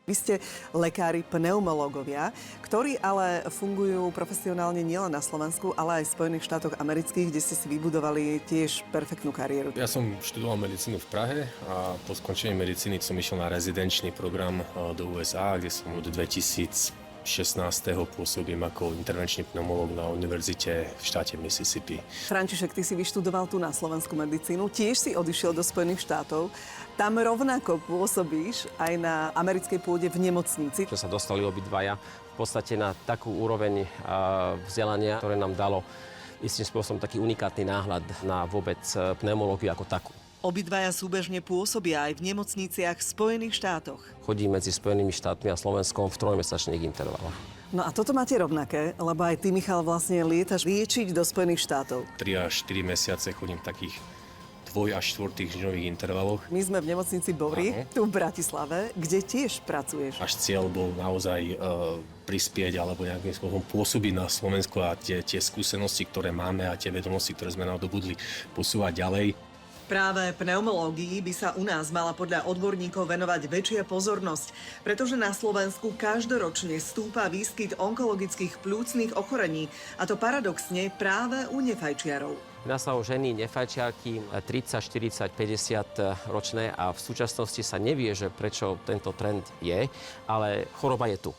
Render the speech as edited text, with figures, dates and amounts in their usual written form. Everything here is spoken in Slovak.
Vy ste lekári, pneumológovia, ktorí ale fungujú profesionálne nielen na Slovensku, ale aj v Spojených štátoch amerických, kde ste si vybudovali tiež perfektnú kariéru. Ja som študoval medicínu v Prahe a po skončení medicíny som išiel na rezidenčný program do USA, kde som od 2016. pôsobím ako intervenčný pneumológ na univerzite v štáte Mississippi. František, ty si vyštudoval tu na slovenskú medicínu, tiež si odišiel do Spojených štátov. Tam rovnako pôsobíš aj na americkej pôde v nemocnici. Že sa dostali obidvaja v podstate na takú úroveň vzdelania, ktoré nám dalo istým spôsobom taký unikátny náhľad na vôbec pneumológiu ako takú. Obidvaja súbežne pôsobia aj v nemocniciach v Spojených štátoch. Chodí medzi Spojenými štátmi a Slovenskom v trojmesačných intervaloch. No a toto máte rovnaké, lebo aj ty, Michal, vlastne lietaš liečiť do Spojených štátov. 3 až 4 mesiace chodím v takých 2 až 4 týždňových intervaloch. My sme v nemocnici Bovry, tu v Bratislave, kde tiež pracuješ. Náš cieľ bol naozaj prispieť alebo nejakým spôsobom pôsobiť na Slovensku a tie skúsenosti, ktoré máme a tie vedomosti, ktoré sme nadobudli, posúvať ďalej. Práve pneumológii by sa u nás mala podľa odborníkov venovať väčšia pozornosť, pretože na Slovensku každoročne stúpa výskyt onkologických pľúcnych ochorení, a to paradoxne práve u nefajčiarov. Jedná sa o ženy nefajčiarky 30, 40, 50 ročné a v súčasnosti sa nevie, že prečo tento trend je, ale choroba je tu.